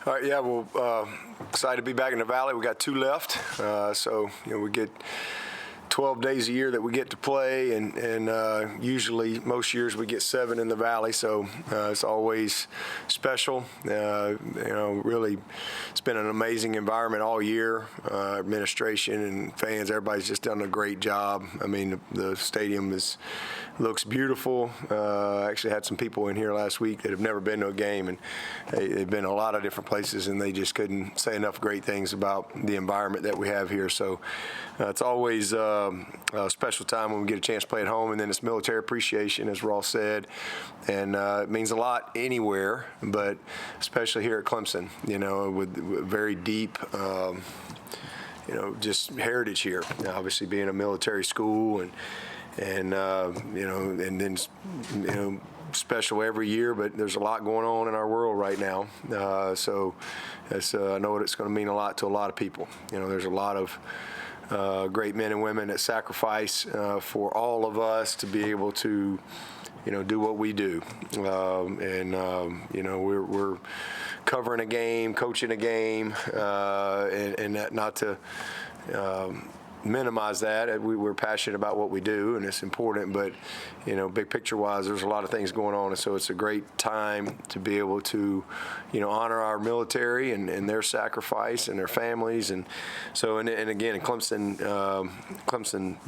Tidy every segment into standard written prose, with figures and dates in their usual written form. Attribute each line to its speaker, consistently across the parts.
Speaker 1: All right, yeah, well, excited to be back in the Valley. We got 2 left, so we get 12 days a year that we get to play, and usually most years we get 7 in the Valley, so it's always special. Really, it's been an amazing environment all year. Administration and fans, everybody's just done a great job. I mean, the stadium looks beautiful. I actually had some people in here last week that have never been to a game, and they've been a lot of different places, and they just couldn't say enough great things about the environment that we have here. So it's always a special time when we get a chance to play at home, and then it's military appreciation, as Ross said, and it means a lot anywhere, but especially here at Clemson, with very deep just heritage here. Obviously being a military school and then special every year, but there's a lot going on in our world right now. So I know it's going to mean a lot to a lot of people. There's a lot of great men and women that sacrifice for all of us to be able to do what we do. We're covering a game, coaching a game, and that, not to minimize that. We're passionate about what we do, and it's important, but big picture wise, there's a lot of things going on, and so it's a great time to be able to honor our military and their sacrifice and their families, and so and again, Clemson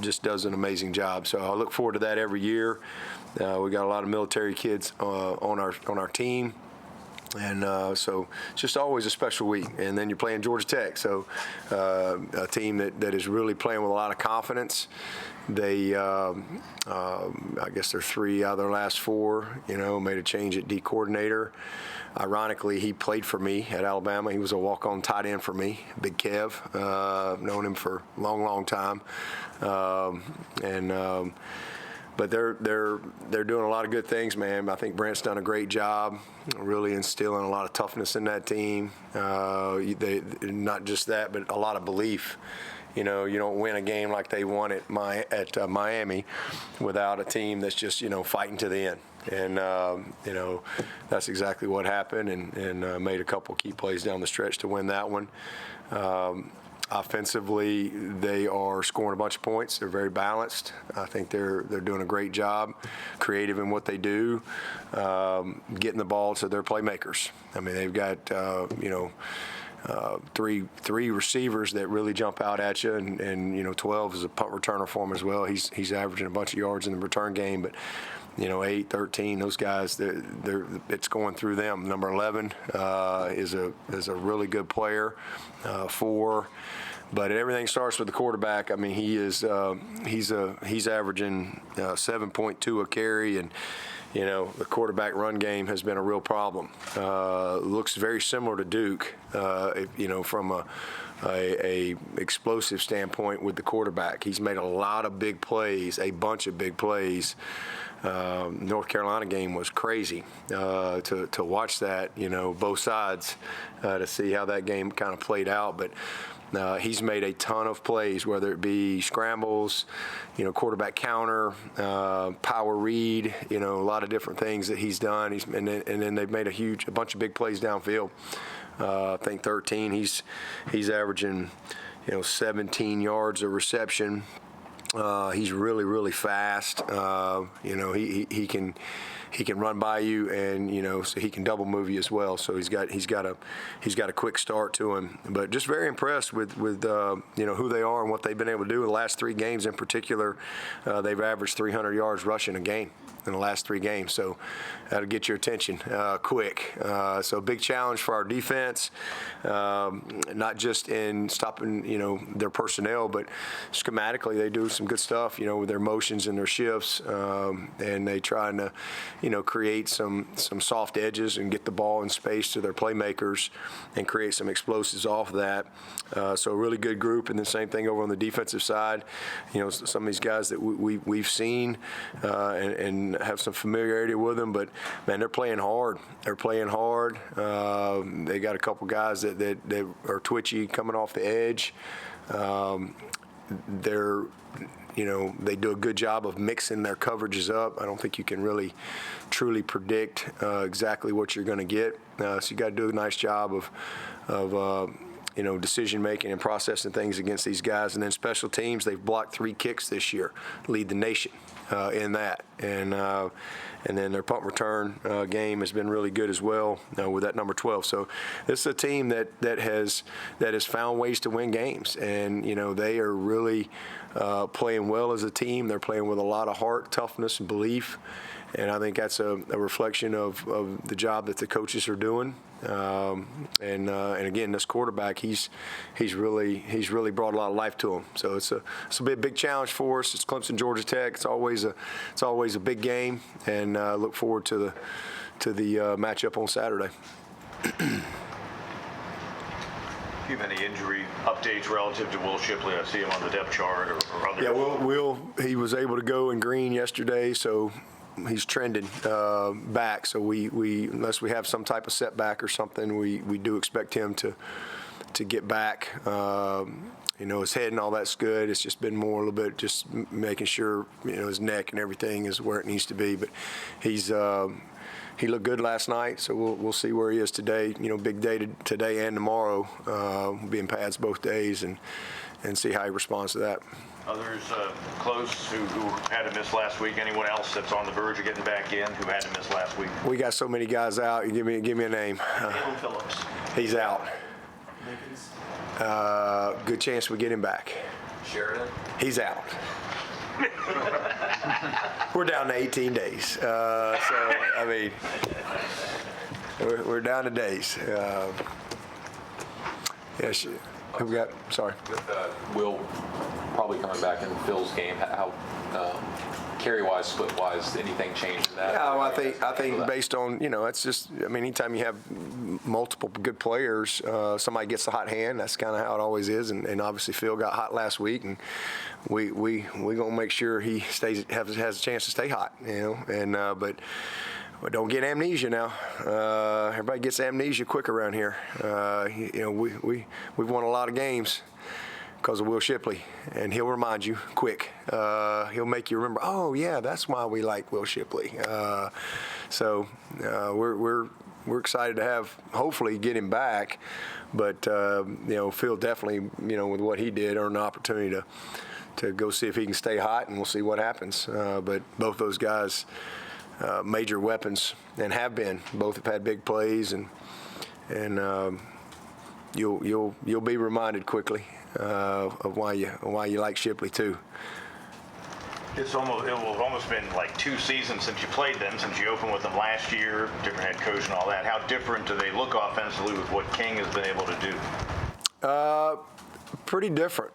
Speaker 1: just does an amazing job. So I look forward to that every year. We got a lot of military kids on our team. And so it's just always a special week. And then you're playing Georgia Tech, so a team that is really playing with a lot of confidence. They, I guess they're 3 out of their last 4, made a change at D coordinator. Ironically, he played for me at Alabama. He was a walk-on tight end for me, Big Kev. I've known him for a long, long time. But they're doing a lot of good things, man. I think Brent's done a great job, really instilling a lot of toughness in that team. Not just that, but a lot of belief. You don't win a game like they won at Miami without a team that's just fighting to the end. And that's exactly what happened, and made a couple key plays down the stretch to win that one. Offensively, they are scoring a bunch of points. They're very balanced. I think they're doing a great job, creative in what they do, getting the ball to their playmakers. I mean, they've got three receivers that really jump out at you, and 12 is a punt returner for them as well. He's averaging a bunch of yards in the return game, but 8, 13, those guys, it's going through them. Number 11 is a really good player. 4, but everything starts with the quarterback. I mean, he's averaging 7.2 a carry, and the quarterback run game has been a real problem. Looks very similar to Duke, from a explosive standpoint with the quarterback. He's made a lot of big plays, a bunch of big plays. North Carolina game was crazy to watch that, both sides, to see how that game kind of played out. But he's made a ton of plays, whether it be scrambles, quarterback counter, power read, a lot of different things that he's done. And then they've made a bunch of big plays downfield. I think 13. He's averaging 17 yards of reception. He's really, really fast. He can run by you, and so he can double move you as well. So he's got a quick start to him. But just very impressed with who they are and what they've been able to do in the last 3 games in particular. They've averaged 300 yards rushing a game in the last 3 games. So that'll get your attention quick. So big challenge for our defense, not just in stopping their personnel, but schematically they do some good stuff with their motions and their shifts, and they trying to create some soft edges and get the ball in space to their playmakers and create some explosives off of that. So a really good group. And the same thing over on the defensive side. Some of these guys that we've seen and have some familiarity with them, but man, they're playing hard. They got a couple guys that are twitchy coming off the edge. They're they do a good job of mixing their coverages up. I don't think you can really truly predict exactly what you're going to get. So you got to do a nice job of decision making and processing things against these guys. And then special teams, they've blocked 3 kicks this year, lead the nation in that. And then their punt return game has been really good as well with that number 12. So this is a team that has found ways to win games, and they are really playing well as a team. They're playing with a lot of heart, toughness, and belief. And I think that's a reflection of the job that the coaches are doing. And again, this quarterback, he's really brought a lot of life to him. So it's a big challenge for us. It's Clemson, Georgia Tech. It's always a big game, and look forward to the matchup on Saturday.
Speaker 2: Do you have any injury updates relative to Will Shipley? I see him on the depth chart or other.
Speaker 1: Yeah, Will, he was able to go in green yesterday, so he's trending back. So we unless we have some type of setback or something, we do expect him to get back. His head and all that's good. It's just been more a little bit just making sure his neck and everything is where it needs to be. But he looked good last night, so we'll see where he is today. Big day today and tomorrow. We'll be in pads both days and see how he responds to that.
Speaker 2: Others close who had to miss last week? Anyone else that's on the verge of getting back in who had to miss last week?
Speaker 1: We got so many guys out. You give me a name.
Speaker 3: Caleb Phillips.
Speaker 1: He's out.
Speaker 3: Nickens.
Speaker 1: Good chance we get him back.
Speaker 3: Sheridan.
Speaker 1: He's out. We're down to 18 days. So I mean, we're down to days. Yes. Who we got? Sorry.
Speaker 4: With Will probably coming back in Phil's game, how carry-wise, split-wise, anything changed in that?
Speaker 1: Yeah, well, I think based on it's just anytime you have multiple good players, somebody gets the hot hand. That's kind of how it always is. And obviously Phil got hot last week, and we gonna make sure he has a chance to stay hot. But don't get amnesia now. Everybody gets amnesia quick around here. We've won a lot of games because of Will Shipley, and he'll remind you quick. He'll make you remember. Oh yeah, that's why we like Will Shipley. So we're excited to hopefully get him back. But Phil definitely with what he did earned an opportunity to go see if he can stay hot, and we'll see what happens. But both those guys. Major weapons, and both have had big plays, and you'll be reminded quickly of why you like Shipley too.
Speaker 2: It will almost been like 2 seasons since you played them, since you opened with them last year, different head coach and all that. How different do they look offensively with what King has been able to do?
Speaker 1: Pretty different.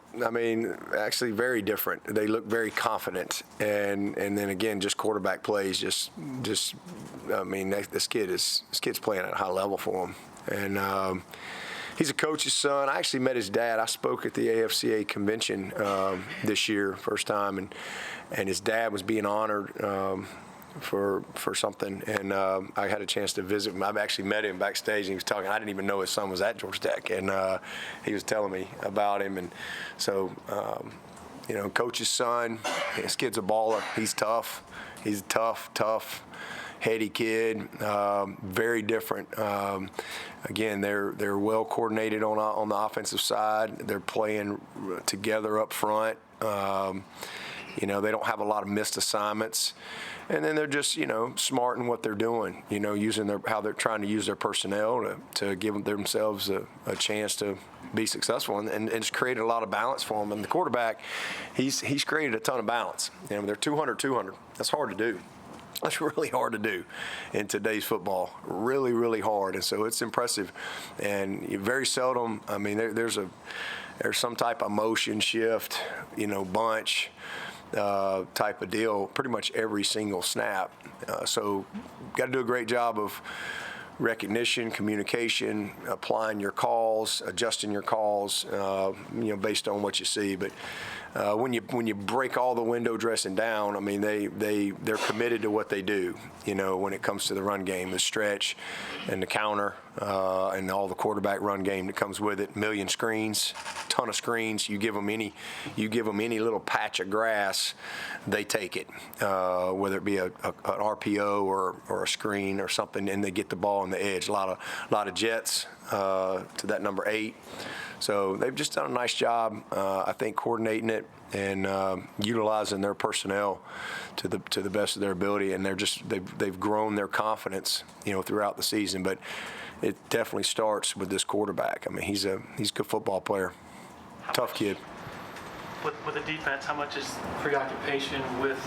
Speaker 1: Actually very different. They look very confident, and then again, just quarterback plays. This kid's playing at a high level for him, and he's a coach's son. I actually met his dad. I spoke at the AFCA convention this year, first time, and his dad was being honored for something, and I had a chance to visit him. I've actually met him backstage, and he was talking. I didn't even know his son was at Georgia Tech, and he was telling me about him. And so, coach's son, this kid's a baller. He's tough. He's a tough, heady kid. Very different. Again, they're well coordinated on the offensive side. They're playing together up front. They don't have a lot of missed assignments. And then they're just, smart in what they're doing, using how they're trying to use their personnel to give themselves a chance to be successful. And it's created a lot of balance for them. And the quarterback, he's created a ton of balance. They're 200. That's hard to do. That's really hard to do in today's football. Really, really hard. And so it's impressive. And very seldom, there's some type of motion shift, bunch. Type of deal pretty much every single snap. So got to do a great job of recognition, communication, applying your calls, adjusting your calls, based on what you see. But when you break all the window dressing down, they're committed to what they do. When it comes to the run game, the stretch, and the counter, and all the quarterback run game that comes with it. Million screens, ton of screens. You give them any little patch of grass, they take it, whether it be an RPO or a screen or something, and they get the ball on the edge. A lot of jets to that number 8. So they've just done a nice job, I think, coordinating it and utilizing their personnel to the best of their ability. And they've grown their confidence, throughout the season. But it definitely starts with this quarterback. I mean, he's a good football player, tough kid.
Speaker 3: With the defense, how much is preoccupation with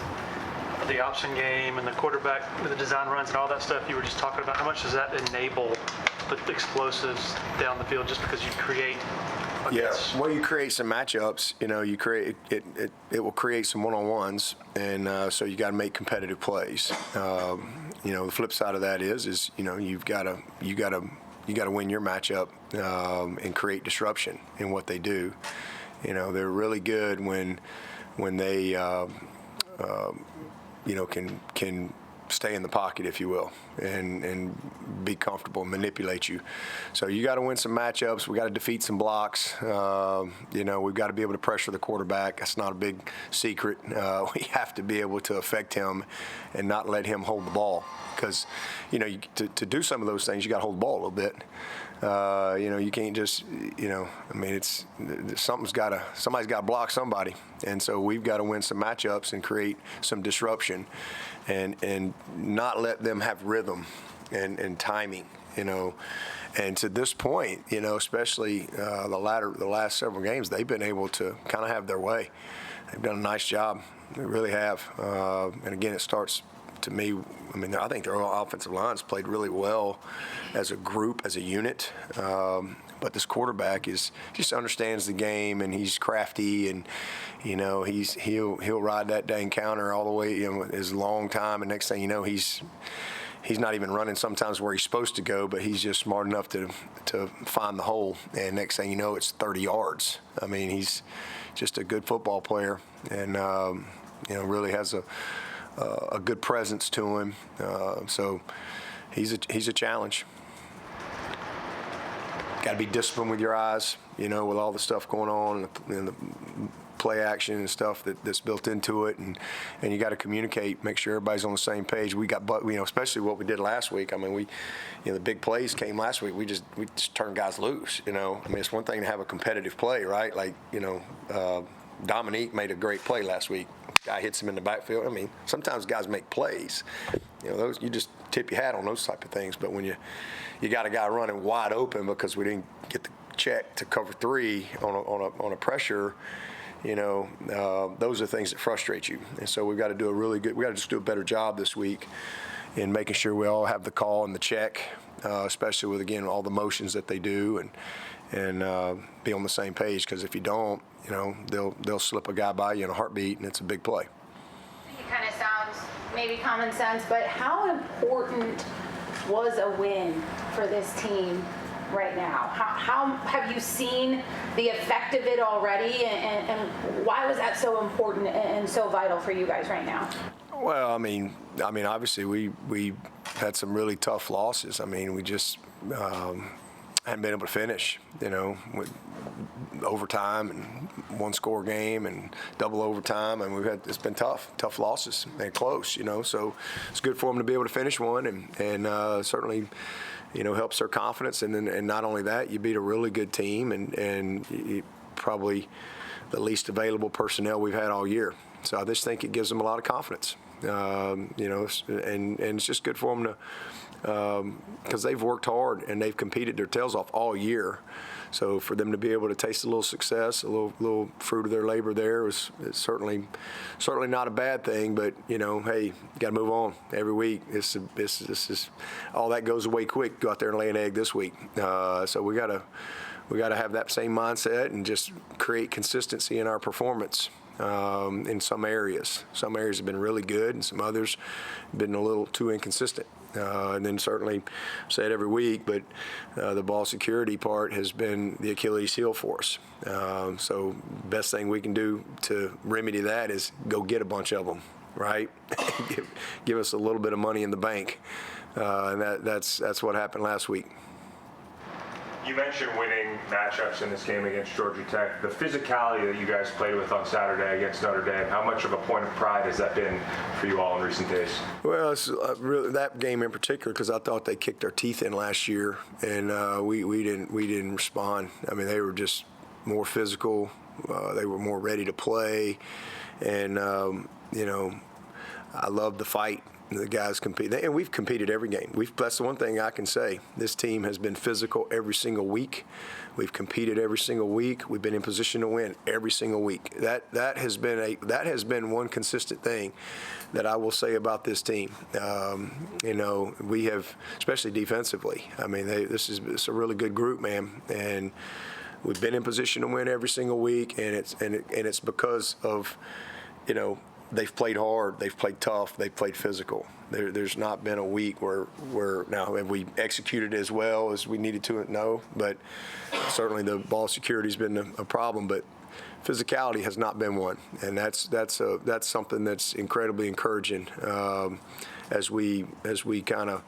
Speaker 3: the option game and the quarterback, with the design runs and all that stuff you were just talking about? How much does that enable the explosives down the field just because you create?
Speaker 1: Well, you create some matchups. You create it will create some one-on-ones, and so you got to make competitive plays. The flip side of that is you've got to win your matchup and create disruption in what they do. They're really good when they can stay in the pocket, if you will, and be comfortable and manipulate you. So you got to win some matchups. We got to defeat some blocks. We've got to be able to pressure the quarterback. That's not a big secret. We have to be able to affect him and not let him hold the ball, because to do some of those things, you got to hold the ball a little bit. You can't just, it's somebody's got to block somebody. And so we've got to win some matchups and create some disruption and not let them have rhythm and timing, And to this point, especially the last several games, they've been able to kind of have their way. They've done a nice job. They really have. And again, it starts, to me, I think their offensive line's played really well as a group, as a unit. But this quarterback just understands the game, and he's crafty, and he'll ride that dang counter all the way, his long time, and next thing you know, he's not even running sometimes where he's supposed to go, but he's just smart enough to find the hole, and next thing you know, it's 30 yards. He's just a good football player, and really has a good presence to him. So he's a challenge. Got to be disciplined with your eyes, with all the stuff going on and the play action and stuff that's built into it, and you got to communicate, make sure everybody's on the same page. We got, especially what we did last week. The big plays came last week. We just turned guys loose. It's one thing to have a competitive play, right? Like, Dominique made a great play last week. Guy hits him in the backfield. Sometimes guys make plays. Those, you just tip your hat on those type of things. But when you got a guy running wide open because we didn't get the check to cover 3 on a pressure, those are things that frustrate you. And so we've got to do we got to just do a better job this week in making sure we all have the call and the check, especially with, again, all the motions that they do, and be on the same page. Because if you don't, they'll slip a guy by you in a heartbeat, and it's a big play.
Speaker 5: It kind of sounds maybe common sense, but how important was a win for this team right now? How have you seen the effect of it already, and why was that so important and so vital for you guys right now?
Speaker 1: Well, obviously we had some really tough losses. We just hadn't been able to finish, with overtime and one-score game and double overtime, and it's been tough losses and close, So it's good for them to be able to finish one, and certainly, helps their confidence. And not only that, you beat a really good team, and probably the least available personnel we've had all year. So I just think it gives them a lot of confidence, and it's just good for them to. Because they've worked hard and they've competed their tails off all year. So for them to be able to taste a little success, a little fruit of their labor there is certainly not a bad thing. But hey, you got to move on every week. This is all that goes away quick. Go out there and lay an egg this week. So we got to have that same mindset and just create consistency in our performance. In some areas. Some areas have been really good, and some others have been a little too inconsistent. And then certainly, say it every week, but the ball security part has been the Achilles heel for us. So best thing we can do to remedy that is go get a bunch of them, right? give us a little bit of money in the bank. And that's what happened last week.
Speaker 6: You mentioned winning matchups in this game against Georgia Tech. The physicality that you guys played with on Saturday against Notre Dame, how much of a point of pride has that been for you all in recent days?
Speaker 1: Well, it's really that game in particular because I thought they kicked our teeth in last year, and we didn't respond. I mean, they were just more physical. They were more ready to play, and I love the fight. The guys compete, and we've competed every game. That's the one thing I can say. This team has been physical every single week. We've competed every single week. We've been in position to win every single week. That has been one consistent thing that I will say about this team. We have, especially defensively. I mean, it's a really good group, man, and we've been in position to win every single week, and it's because of, they've played hard, they've played tough, they've played physical. There's not been a week where now have we executed as well as we needed to? No, but certainly the ball security's been a problem. But physicality has not been one, and that's something that's incredibly encouraging as we kind of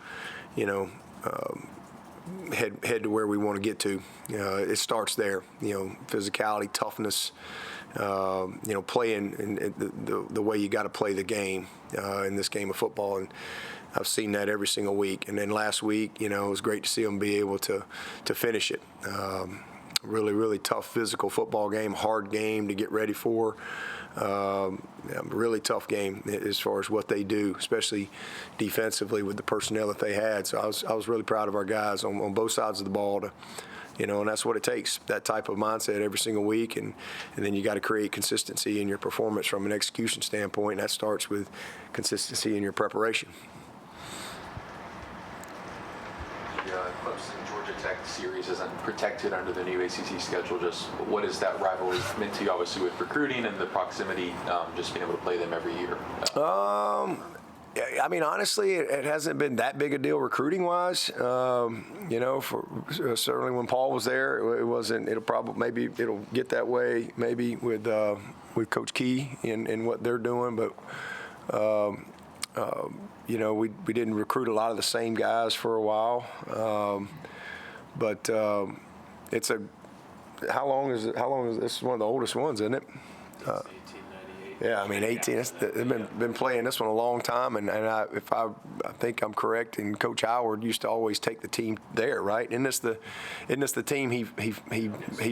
Speaker 1: head to where we want to get to. It starts there. Physicality, toughness. Playing in the way you got to play the game in this game of football, and I've seen that every single week. And then last week, it was great to see them be able to finish it. Really, really tough physical football game, hard game to get ready for. Really tough game as far as what they do, especially defensively with the personnel that they had. So I was really proud of our guys on both sides of the ball to. And that's what it takes, that type of mindset every single week. And then you got to create consistency in your performance from an execution standpoint, and that starts with consistency in your preparation.
Speaker 4: The Clemson Georgia Tech series isn't protected under the new ACC schedule. Just what is that rivalry meant to you, obviously, with recruiting and the proximity, just being able to play them every year?
Speaker 1: I mean, honestly, it hasn't been that big a deal recruiting-wise. Certainly when Paul was there, it wasn't. It'll get that way maybe with Coach Key and what they're doing, but we didn't recruit a lot of the same guys for a while. How long is it? This is one of the oldest ones, isn't it? Yeah, I mean 18. They've been playing this one a long time, and I think I'm correct. And Coach Howard used to always take the team there, right? Isn't this the team he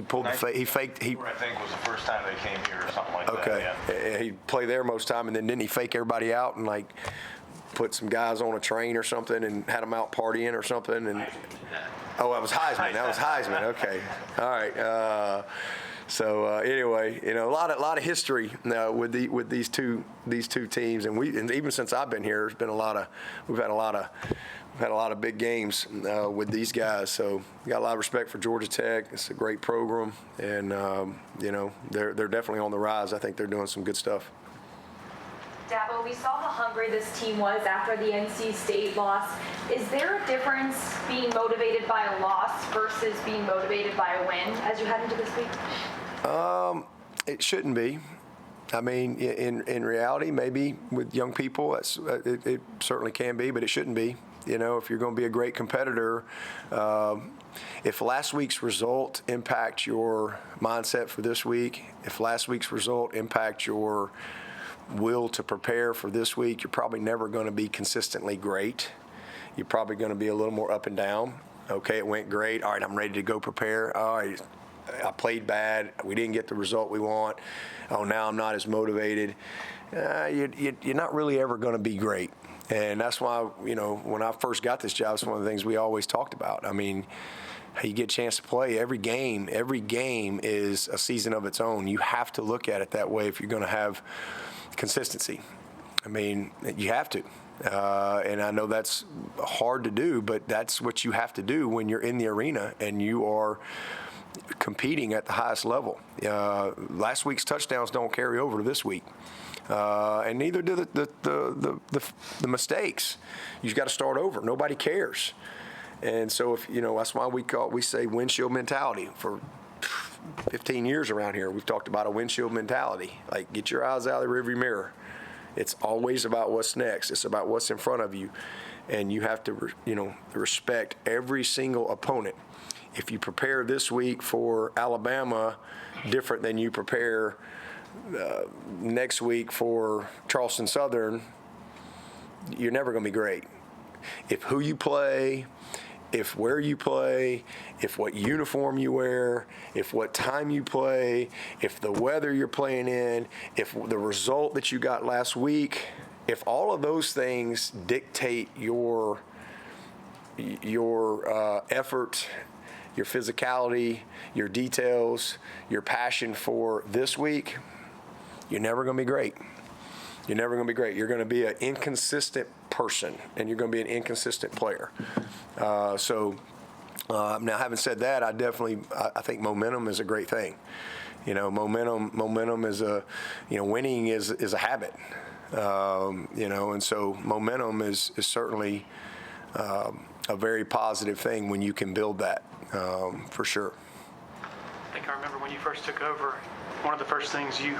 Speaker 1: pulled he faked he?
Speaker 2: I think was the first time they came here or something like that.
Speaker 1: Okay,
Speaker 2: yeah.
Speaker 1: He'd play there most time, and then didn't he fake everybody out and like put some guys on a train or something and had them out partying or something? And oh, that was Heisman. That was Heisman. Okay, all right. So anyway, a lot of history with these two teams, and even since I've been here, we've had a lot of big games with these guys. So got a lot of respect for Georgia Tech. It's a great program, and they're definitely on the rise. I think they're doing some good stuff.
Speaker 5: Dabo, we saw how hungry this team was after the NC State loss. Is there a difference being motivated by a loss versus being motivated by a win as you head into this week?
Speaker 1: It shouldn't be. I mean, in reality, maybe with young people, it certainly can be, but it shouldn't be. If you're going to be a great competitor, if last week's result impacts your mindset for this week, if last week's result impacts your will to prepare for this week, you're probably never going to be consistently great. You're probably going to be a little more up and down. Okay, it went great. All right, I'm ready to go prepare. All right, I played bad. We didn't get the result we want. Oh, now I'm not as motivated. You're not really ever going to be great. And that's why, when I first got this job, it's one of the things we always talked about. I mean, you get a chance to play every game. Every game is a season of its own. You have to look at it that way if you're going to have consistency. I mean, you have to. And I know that's hard to do, but that's what you have to do when you're in the arena and you are competing at the highest level. Last week's touchdowns don't carry over to this week, and neither do the mistakes. You've got to start over. Nobody cares, and so that's why we say windshield mentality. For 15 years around here, we've talked about a windshield mentality. Like, get your eyes out of the rearview mirror. It's always about what's next. It's about what's in front of you, and you have to respect every single opponent. if you prepare this week for Alabama different than you prepare next week for Charleston Southern, you're never going to be great. If who you play, if where you play, if what uniform you wear, if what time you play, if the weather you're playing in, if the result that you got last week, if all of those things dictate your effort, your physicality, your details, your passion for this week, you're never going to be great. You're never going to be great. You're going to be an inconsistent person, and you're going to be an inconsistent player. Now, having said that, I think momentum is a great thing. Momentum is winning is a habit. And so momentum is certainly a very positive thing when you can build that, for sure.
Speaker 3: I think I remember when you first took over, one of the first things you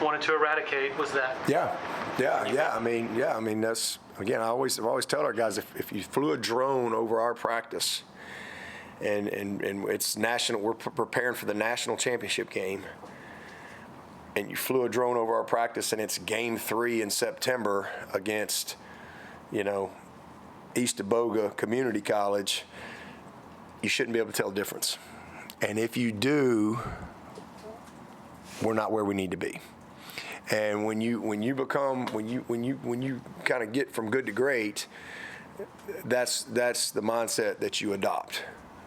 Speaker 3: wanted to eradicate was that.
Speaker 1: Yeah. I mean, that's, again, I've always tell our guys, if you flew a drone over our practice and it's national, we're preparing for the national championship game, and you flew a drone over our practice and it's game 3 in September against, East Aboga Community College, you shouldn't be able to tell the difference. And if you do, we're not where we need to be. And when you kind of get from good to great, that's the mindset that you adopt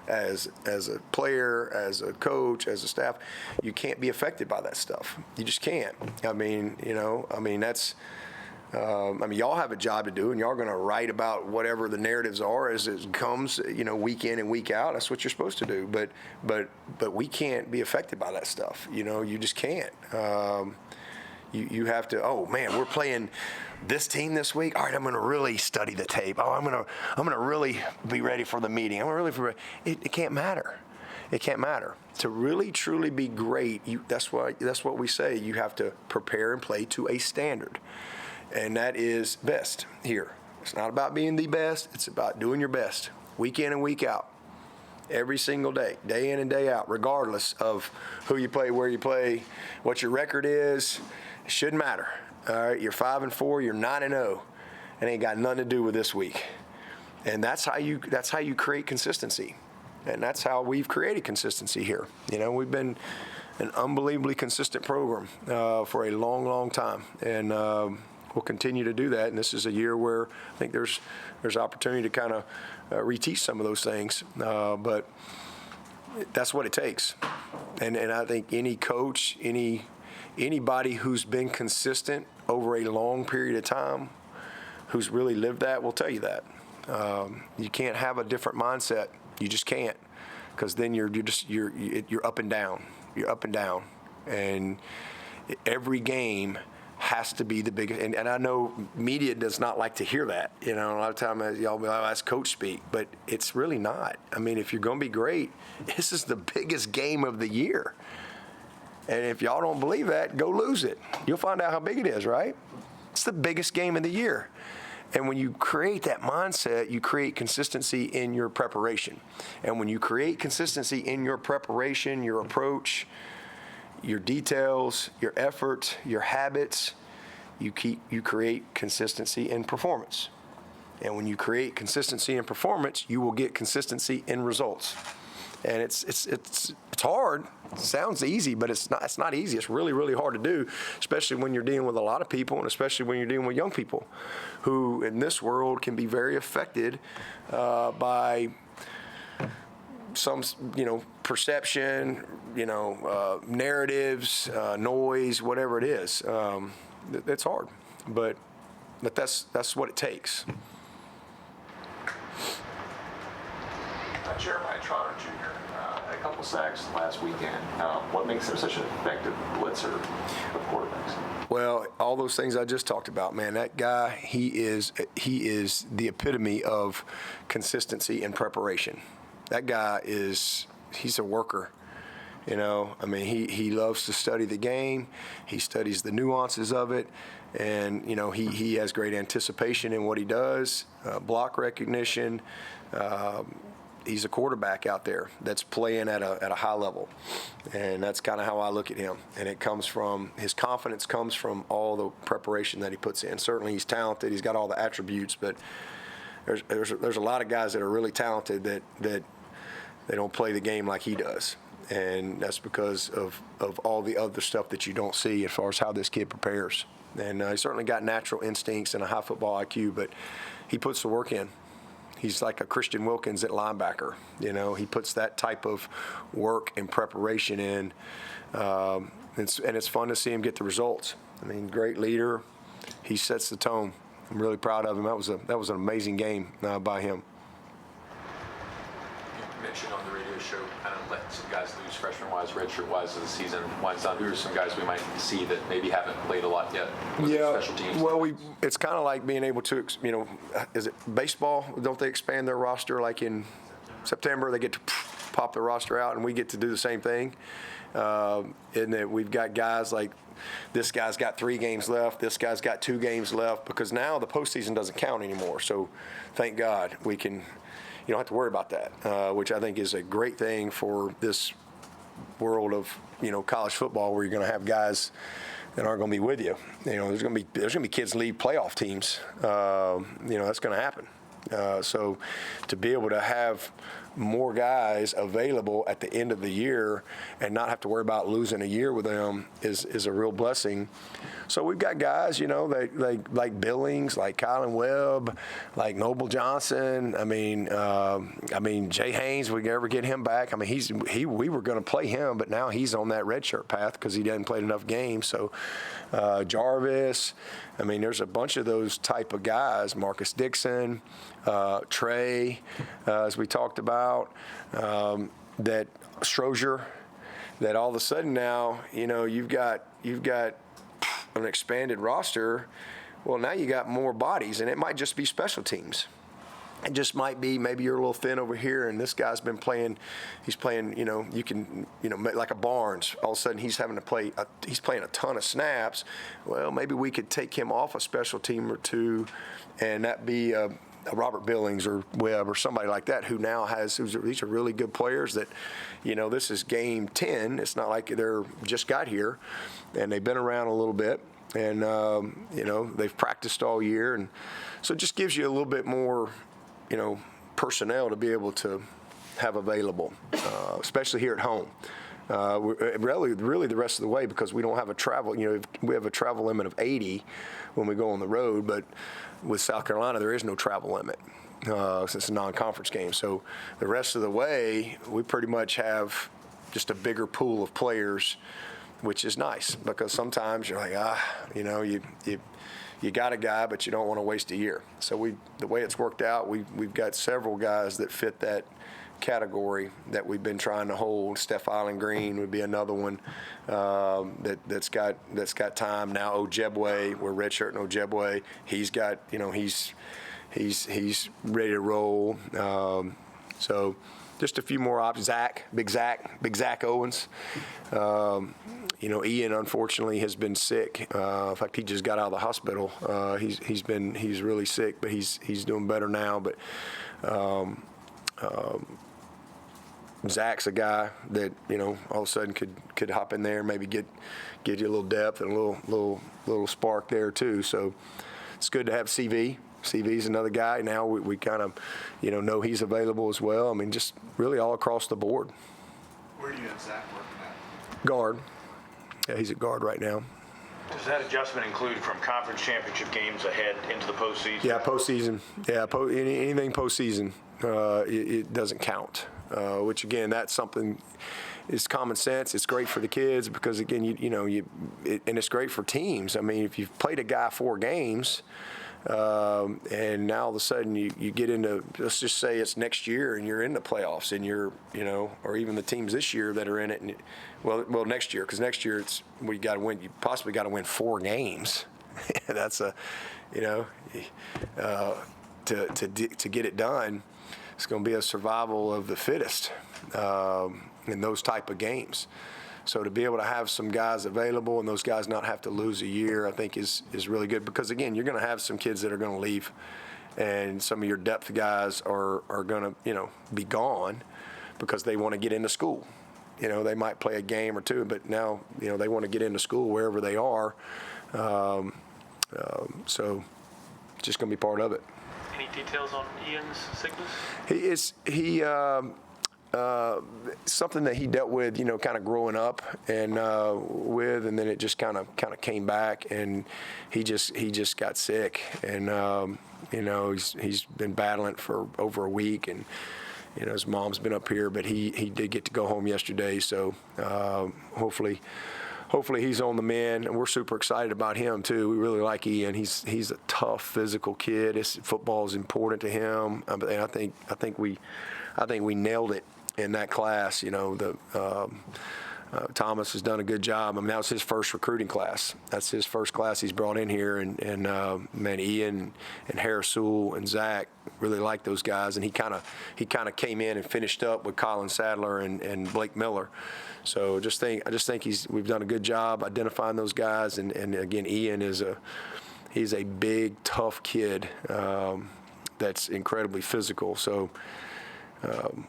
Speaker 1: as a player, as a coach, as a staff. You can't be affected by that stuff. You just can't. That's. Y'all have a job to do, and y'all are going to write about whatever the narratives are as it comes, week in and week out. That's what you're supposed to do. But we can't be affected by that stuff. You just can't. You have to. Oh man, we're playing this team this week. All right, I'm going to really study the tape. Oh, I'm going to really be ready for the meeting. It can't matter. It can't matter. To really truly be great, that's what we say. You have to prepare and play to a standard. And that is best here. It's not about being the best. It's about doing your best week in and week out, every single day, day in and day out, regardless of who you play, where you play, what your record is. It shouldn't matter. All right, you're 5-4, you're 9-0. It ain't got nothing to do with this week. And that's how you create consistency. And that's how we've created consistency here. We've been an unbelievably consistent program for a long, long time. And we'll continue to do that, and this is a year where I think there's opportunity to kind of reteach some of those things, but that's what it takes. And I think any coach, anybody who's been consistent over a long period of time, who's really lived that, will tell you that. You can't have a different mindset. You just can't, because then you're up and down. You're up and down, and every game has to be the biggest, and I know media does not like to hear that. A lot of times y'all be like, oh, that's coach speak, but it's really not. I mean, if you're going to be great, this is the biggest game of the year. And if y'all don't believe that, go lose it. You'll find out how big it is, right? It's the biggest game of the year. And when you create that mindset, you create consistency in your preparation. And when you create consistency in your preparation, your approach, your details, your effort, your habits, you create consistency in performance. And when you create consistency in performance, you will get consistency in results. And it's hard. It sounds easy, but it's not easy. It's really, really hard to do, especially when you're dealing with a lot of people, and especially when you're dealing with young people who in this world can be very affected by some, perception, narratives, noise, whatever it is. It's hard, but that's what it takes.
Speaker 4: Jeremiah Trotter Jr. A couple sacks last weekend. What makes him such an effective blitzer of quarterbacks?
Speaker 1: Well, all those things I just talked about, man. That guy, he is the epitome of consistency and preparation. That guy he's a worker. He loves to study the game. He studies the nuances of it. And, he has great anticipation in what he does, block recognition, he's a quarterback out there that's playing at a high level, and that's kind of how I look at him. And it comes from his confidence comes from all the preparation that he puts in. Certainly, he's talented. He's got all the attributes, but there's a lot of guys that are really talented that they don't play the game like he does, and that's because of all the other stuff that you don't see as far as how this kid prepares. And he's certainly got natural instincts and a high football IQ, but he puts the work in. He's like a Christian Wilkins at linebacker. He puts that type of work and preparation in, and it's fun to see him get the results. I mean, great leader. He sets the tone. I'm really proud of him. That was an amazing game by him.
Speaker 4: You mentioned on the radio show kind of let some guys lose freshman-wise, redshirt-wise as the season winds down. Who are some guys we might see that maybe haven't played a lot yet with their special teams?
Speaker 1: Well, it's kind of like being able to, is it baseball? Don't they expand their roster like in September? They get to pop the roster out, and we get to do the same thing. In that we've got guys like this guy's got 3 games left, this guy's got 2 games left, because now the postseason doesn't count anymore. So thank God we can. You don't have to worry about that, which I think is a great thing for this world of college football, where you're going to have guys that aren't going to be with you. There's going to be kids leave playoff teams. That's going to happen. So to be able to have more guys available at the end of the year and not have to worry about losing a year with them is a real blessing. So we've got guys, like Billings, like Colin Webb, like Noble Johnson. I mean, Jay Haynes. We ever get him back? I mean, we were going to play him, but now he's on that redshirt path because he hadn't played enough games. So Jarvis. I mean, there's a bunch of those type of guys. Marcus Dixon, Trey, as we talked about, that Strozier, that all of a sudden now, you've got an expanded roster. Well, now you got more bodies, and it might just be special teams. It just might be maybe you're a little thin over here, and this guy's been playing. He's playing, you can, like a Barnes. All of a sudden, he's having to play. He's playing a ton of snaps. Well, maybe we could take him off a special team or two, and that be a Robert Billings or Webb or somebody like that who now has. These are really good players that, this is game 10. It's not like they're just got here, and they've been around a little bit, and they've practiced all year, and so it just gives you a little bit more. Personnel to be able to have available, especially here at home. Really the rest of the way, because we don't have a travel. We have a travel limit of 80 when we go on the road, but with South Carolina there is no travel limit since it's a non-conference game. So the rest of the way we pretty much have just a bigger pool of players, which is nice, because sometimes you're like you got a guy, but you don't want to waste a year. So the way it's worked out, we've got several guys that fit that category that we've been trying to hold. Steph Island Green would be another one that's got time now. Ojebwe, we're redshirting Ojebwe. He's got he's ready to roll. So just a few more options. Big Zack Owens. Ian unfortunately has been sick. In fact, he just got out of the hospital. He's really sick, but he's doing better now. But Zach's a guy that all of a sudden could hop in there, maybe get you a little depth and a little spark there too. So it's good to have CV. CV's another guy. Now we kind of know he's available as well. I mean, just really all across the board.
Speaker 7: Where do you have Zach working at?
Speaker 1: Guard. Yeah, he's at guard right now.
Speaker 2: Does that adjustment include from conference championship games ahead into the postseason?
Speaker 1: Yeah, postseason. Yeah, anything postseason, it doesn't count. Which again, that's something. It's common sense. It's great for the kids because again, and it's great for teams. I mean, if you've played a guy 4 games. And now all of a sudden you get into, let's just say it's next year and you're in the playoffs and you're, or even the teams this year that are in it. And well, next year, because next year we got to win. You possibly got to win 4 games. That's to get it done. It's going to be a survival of the fittest in those type of games. So to be able to have some guys available and those guys not have to lose a year, I think is really good, because again, you're going to have some kids that are going to leave and some of your depth guys are going to, be gone because they want to get into school. They might play a game or two, but now, they want to get into school wherever they are. So just going to be part of it.
Speaker 3: Any details on Ian's sickness?
Speaker 1: Something that he dealt with, kind of growing up and and then it just kind of came back, and he just got sick, and he's been battling for over a week, and his mom's been up here, but he did get to go home yesterday, so hopefully he's on the mend, and we're super excited about him too. We really like Ian. He's a tough, physical kid. Football is important to him, and I think we nailed it in that class. Thomas has done a good job. I mean, that was his first recruiting class. That's his first class he's brought in here, and man, Ian and Harris Sewell and Zach really like those guys, and he kind of came in and finished up with Collin Sadler and Blake Miller. So I just think we've done a good job identifying those guys, and again, Ian he's a big, tough kid that's incredibly physical. So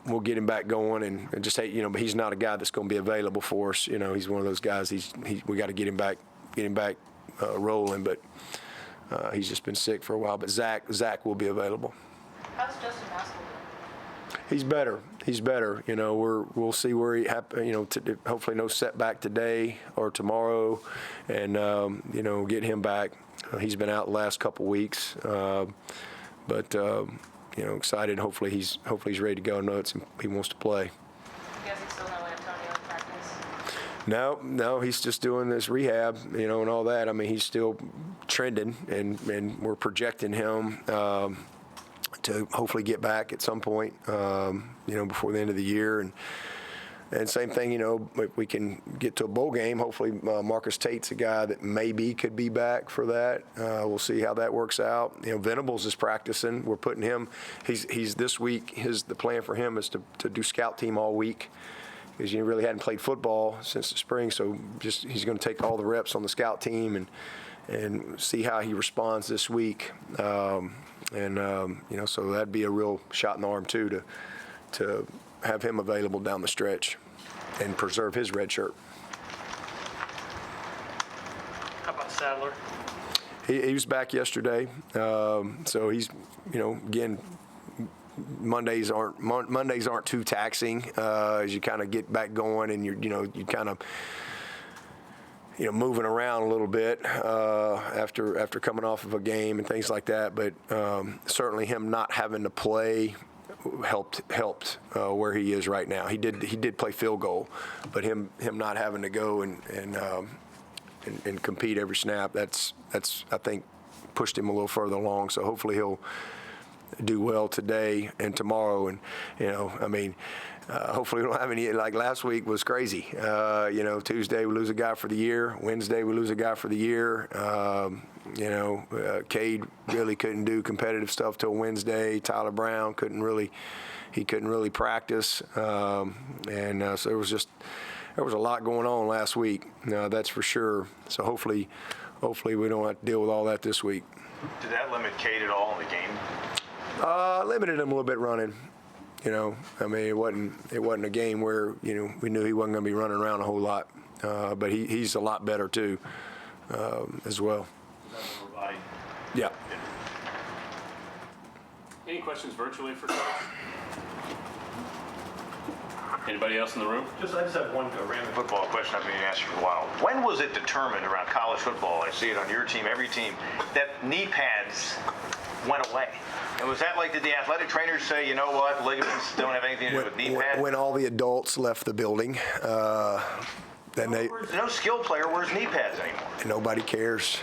Speaker 1: we'll get him back going, and just but he's not a guy that's going to be available for us. He's one of those guys. We got to get him back rolling, but he's just been sick for a while. But Zach will be available.
Speaker 5: How's Justin Mascoll doing?
Speaker 1: He's better. We'll see where he hopefully no setback today or tomorrow, and get him back. He's been out the last couple weeks, but excited. Hopefully he's ready to go. He wants to play.
Speaker 5: You guys are still no Antonio in practice?
Speaker 1: No, he's just doing this rehab, and all that. I mean, he's still trending, and we're projecting him to hopefully get back at some point, before the end of the year. And same thing, if we can get to a bowl game, hopefully Marcus Tate's a guy that maybe could be back for that. We'll see how that works out. Venables is practicing. We're putting him. He's this week. The plan for him is to do scout team all week, because he really hadn't played football since the spring. So he's going to take all the reps on the scout team and see how he responds this week. So that'd be a real shot in the arm too to have him available down the stretch and preserve his red shirt.
Speaker 3: How about Sadler?
Speaker 1: He was back yesterday, so he's again. Mondays aren't too taxing as you kind of get back going, and you kind of moving around a little bit after coming off of a game and things like that. But certainly him not having to play helped where he is right now. He did play field goal, but him not having to go and compete every snap, that's I think pushed him a little further along. So hopefully he'll do well today and tomorrow, and hopefully we don't have any, like last week was crazy. Tuesday we lose a guy for the year, Wednesday we lose a guy for the year. Cade really couldn't do competitive stuff till Wednesday. Tyler Brown couldn't really practice, so there was a lot going on last week. That's for sure. So hopefully we don't have to deal with all that this week.
Speaker 2: Did that limit Cade at all in the game?
Speaker 1: Limited him a little bit running. It wasn't a game where we knew he wasn't going to be running around a whole lot. But he's a lot better too, as well. Yeah.
Speaker 8: Any questions virtually for Coach? Anybody else in the room?
Speaker 3: I just have one random
Speaker 2: Football question I've been asking for a while. When was it determined around college football, I see it on your team, every team, that knee pads went away? And was that did the athletic trainers say, you know what, ligaments don't have anything to do with knee pads?
Speaker 1: When all the adults left the building, then
Speaker 2: no skill player wears knee pads anymore.
Speaker 1: Nobody cares.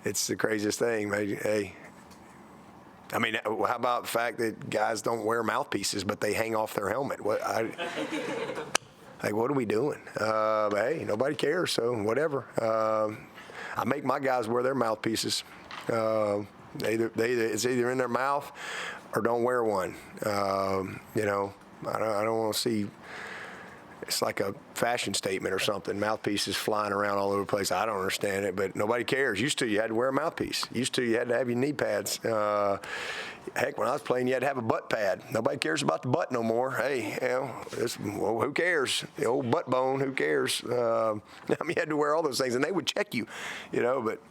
Speaker 1: It's the craziest thing. Hey, how about the fact that guys don't wear mouthpieces, but they hang off their helmet? What are we doing? But hey, nobody cares, so whatever. I make my guys wear their mouthpieces. It's either in their mouth or don't wear one. I don't want to see it's like a fashion statement or something. Mouthpieces flying around all over the place. I don't understand it, but nobody cares. Used to, you had to wear a mouthpiece. Used to, you had to have your knee pads. Heck, when I was playing, you had to have a butt pad. Nobody cares about the butt no more. Hey, well, who cares? The old butt bone, who cares? I mean, you had to wear all those things, and they would check you, but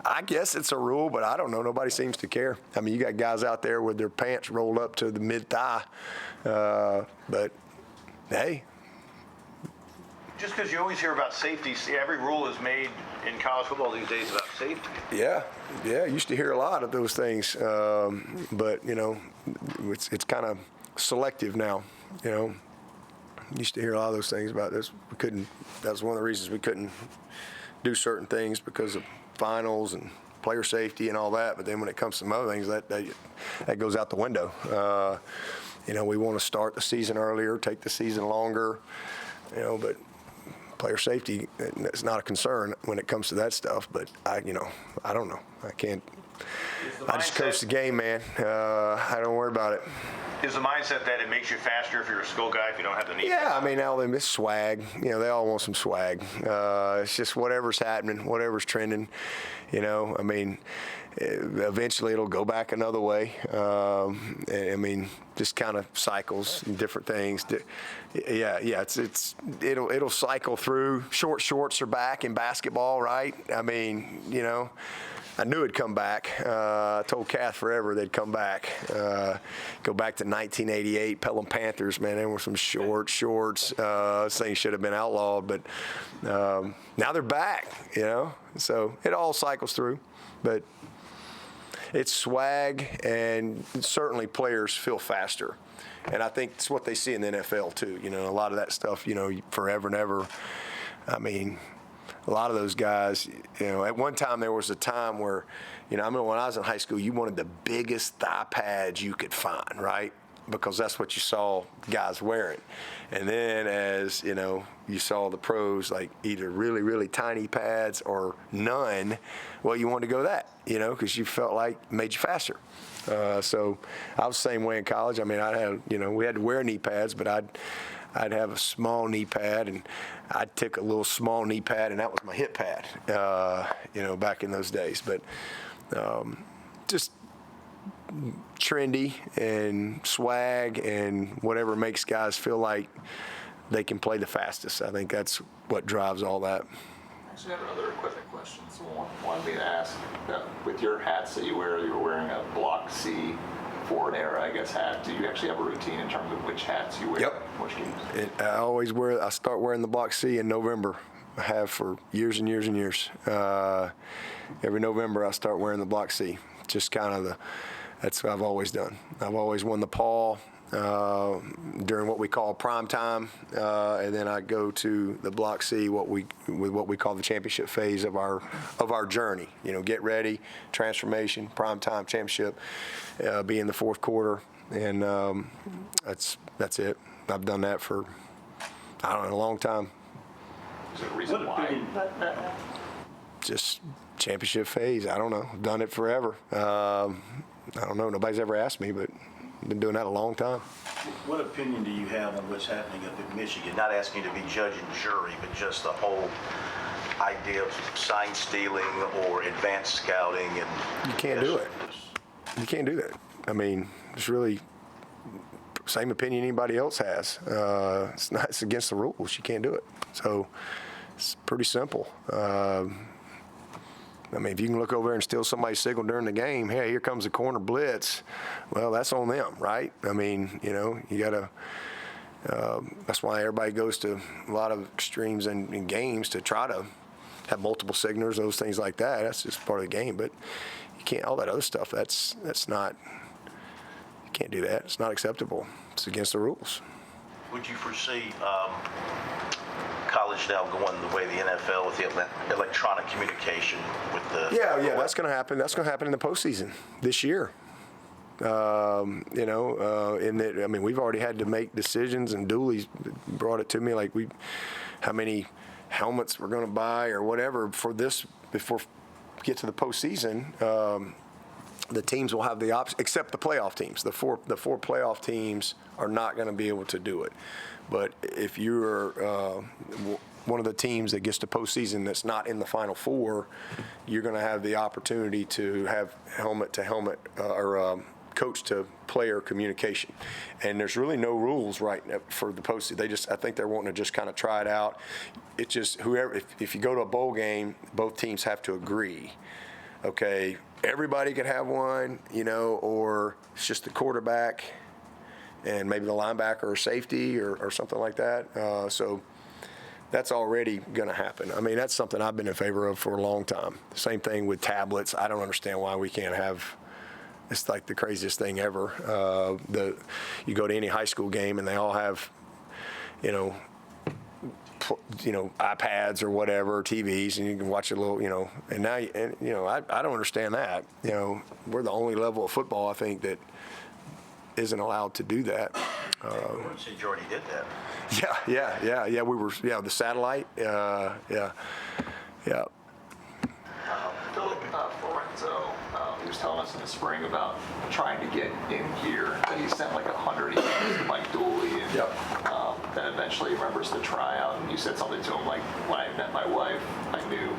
Speaker 1: I guess it's a rule, but I don't know. Nobody seems to care. I mean, you got guys out there with their pants rolled up to the mid-thigh, but hey.
Speaker 2: Just because you always hear about safety, every rule is made in college football these days about safety.
Speaker 1: Yeah, used to hear a lot of those things, but it's kind of selective now. Used to hear a lot of those things about this. We couldn't. That was one of the reasons we couldn't do certain things because of finals and player safety and all that. But then when it comes to some other things, that goes out the window. We want to start the season earlier, take the season longer. But player safety is not a concern when it comes to that stuff. But I don't know. I can't. I just coach the game, man. I don't worry about it.
Speaker 2: Is the mindset that it makes you faster if you're a skill guy if you don't have the knee?
Speaker 1: Yeah, I mean, now they miss swag. They all want some swag. It's just whatever's happening, whatever's trending. I mean, eventually it'll go back another way. I mean, just kind of cycles and different things. Yeah, it'll cycle through. Short shorts are back in basketball, right? I mean, I knew it'd come back. I told Kath forever they'd come back. Go back to 1988, Pelham Panthers, man, there were some shorts. Those things should have been outlawed, but now they're back, So it all cycles through, but it's swag, and certainly players feel faster. And I think it's what they see in the NFL, too. A lot of that stuff, forever and ever. I mean, a lot of those guys, at one time there was a time where, I remember when I was in high school, you wanted the biggest thigh pads you could find, right? Because that's what you saw guys wearing. And then as, you saw the pros, like either really, really tiny pads or none, well, you wanted to go that, because you felt like it made you faster. So I was the same way in college. I mean, we had to wear knee pads, but I'd have a small knee pad, and I'd take a little small knee pad, and that was my hip pad, back in those days. But just trendy and swag and whatever makes guys feel like they can play the fastest. I think that's what drives all that.
Speaker 9: Actually, I have another equipment question. Someone wanted me to ask, with your hats that you wear, you're wearing a Block C forward era, I guess, hat. Do you actually have a routine in terms of which hats you wear?
Speaker 1: Yep.
Speaker 9: Which games?
Speaker 1: I start wearing the Block C in November. I have for years and years and years. Every November I start wearing the Block C. Just kind of that's what I've always done. I've always won the Paul during what we call prime time, and then I go to the Block C, what we call the championship phase of our journey. Get ready, transformation, prime time, championship, be in the fourth quarter, and that's it. I've done that for a long time.
Speaker 9: Is there a reason why?
Speaker 1: Just championship phase. I don't know. I've done it forever. I don't know. Nobody's ever asked me, but I've been doing that a long time.
Speaker 7: What opinion do you have on what's happening up in Michigan?
Speaker 10: Not asking you to be judge and jury, but just the whole idea of sign stealing or advanced scouting. And
Speaker 1: you can't do it. You can't do that. I mean, it's really same opinion anybody else has. It's against the rules. You can't do it. So it's pretty simple. I mean, if you can look over there and steal somebody's signal during the game, hey, here comes the corner blitz, well, that's on them, right? I mean, you got to that's why everybody goes to a lot of extremes in games to try to have multiple signals, those things like that. That's just part of the game. But you can't, all that other stuff, that's not, you can't do that. It's not acceptable. It's against the rules.
Speaker 10: Would you foresee college now going the way of the NFL with the electronic communication with the...
Speaker 1: Yeah, that's going to happen. That's going to happen in the postseason this year. We've already had to make decisions, and Dooley's brought it to me, like how many helmets we're going to buy or whatever for this before we get to the postseason. the teams will have the option, except the playoff teams. The four playoff teams are not going to be able to do it. But if you're one of the teams that gets to postseason that's not in the Final Four, you're going to have the opportunity to have helmet-to-helmet or coach-to-player communication. And there's really no rules right now for the postseason. I think they're wanting to just kind of try it out. It's just whoever, if you go to a bowl game, both teams have to agree. Okay, everybody could have one, or it's just the quarterback and maybe the linebacker or safety or something like that. So that's already going to happen. I mean, that's something I've been in favor of for a long time. Same thing with tablets. I don't understand why we can't have. It's like the craziest thing ever. You go to any high school game and they all have, iPads or whatever, TVs, and you can watch a little, and now, I don't understand that. We're the only level of football, I think, that isn't allowed to do that.
Speaker 10: Since you already did that.
Speaker 1: Yeah. We were, the satellite. Yeah.
Speaker 9: Philip Florenzo, he was telling us in the spring about trying to get in here, that he sent like 100 emails to Mike Dooley, and then eventually he remembers the tryout, and you said something to him like, when I met my wife, I knew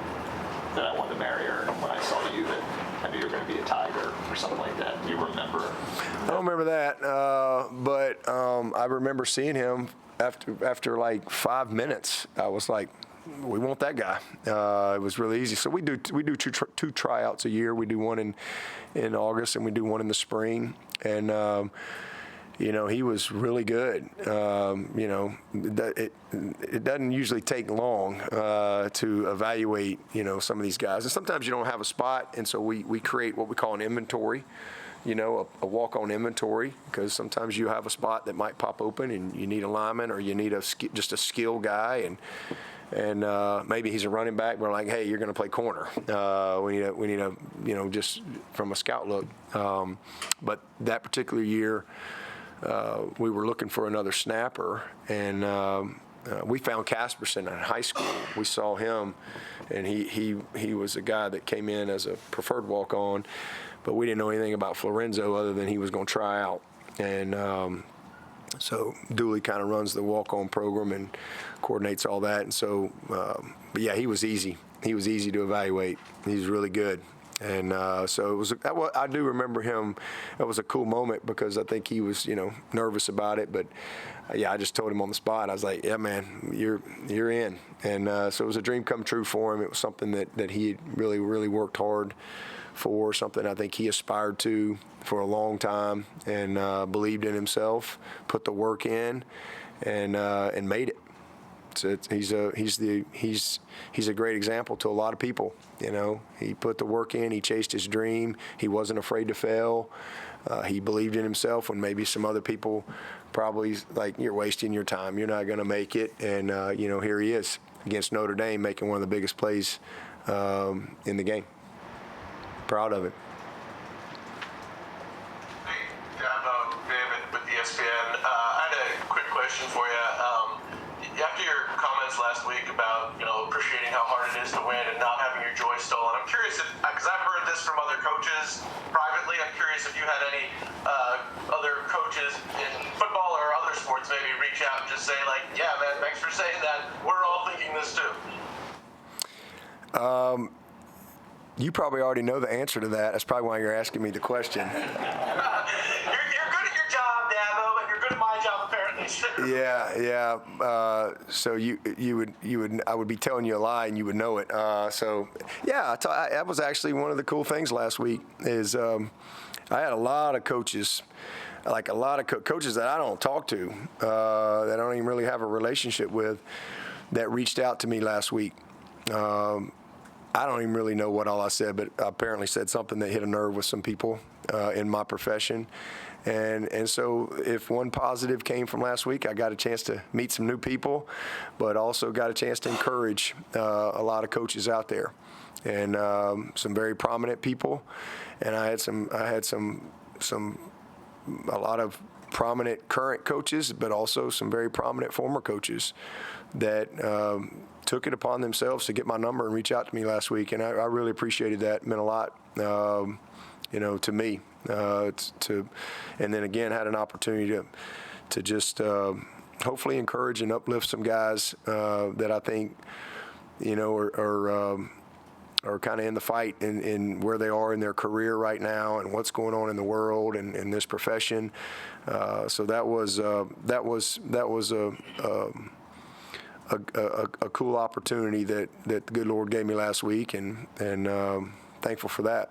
Speaker 9: that I wanted to marry her, and when I saw you, that I knew you were going to be a Tiger, or something like that. Do you remember?
Speaker 1: I don't remember that, but I remember seeing him after like 5 minutes. I was like, we want that guy. It was really easy. So we do two tryouts a year. We do one in August and we do one in the spring. And he was really good. It doesn't usually take long to evaluate some of these guys. And sometimes you don't have a spot, and so we create what we call an inventory. A walk-on inventory, because sometimes you have a spot that might pop open and you need a lineman or you need just a skill guy, and maybe he's a running back. We're like, hey, you're going to play corner. We need a just from a scout look. But that particular year, we were looking for another snapper, and we found Casperson in high school. We saw him, and he was a guy that came in as a preferred walk-on, but we didn't know anything about Florenzo other than he was going to try out. And so Dooley kind of runs the walk-on program and coordinates all that. And so, but yeah, he was easy. He was easy to evaluate. He was really good. And so it was. I do remember him. It was a cool moment because I think he was, nervous about it. But yeah, I just told him on the spot. I was like, "Yeah, man, you're in." And so it was a dream come true for him. It was something that he really, really worked hard for. Something I think he aspired to for a long time, and believed in himself, put the work in, and made it. So he's a great example to a lot of people. He put the work in. He chased his dream. He wasn't afraid to fail. He believed in himself when maybe some other people probably like, you're wasting your time. You're not going to make it. And here he is against Notre Dame, making one of the biggest plays in the game. Proud of him.
Speaker 11: Hey, Dabo, David with ESPN. I had a quick question for you. After your comments last week about, appreciating how hard it is to win and not having your joy stolen, I'm curious because I've heard this from other coaches privately, I'm curious if you had any other coaches in football or other sports maybe reach out and just say like, yeah, man, thanks for saying that. We're all thinking this too.
Speaker 1: You probably already know the answer to that. That's probably why you're asking me the question.
Speaker 11: You're good at your job, Dabo, and you're good at my job apparently.
Speaker 1: Yeah. So I would be telling you a lie, and you would know it. That was actually one of the cool things last week. Is I had a lot of coaches, like a lot of coaches that I don't talk to, that I don't even really have a relationship with, that reached out to me last week. I don't even really know what all I said, but I apparently said something that hit a nerve with some people in my profession. And so if one positive came from last week, I got a chance to meet some new people, but also got a chance to encourage a lot of coaches out there, and some very prominent people. And I had a lot of prominent current coaches, but also some very prominent former coaches that took it upon themselves to get my number and reach out to me last week, and I really appreciated that. It meant a lot. to me. And then again had an opportunity to just hopefully encourage and uplift some guys that I think are kind of in the fight in where they are in their career right now and what's going on in the world and in this profession. So that was a cool opportunity that the good Lord gave me last week, and thankful for that.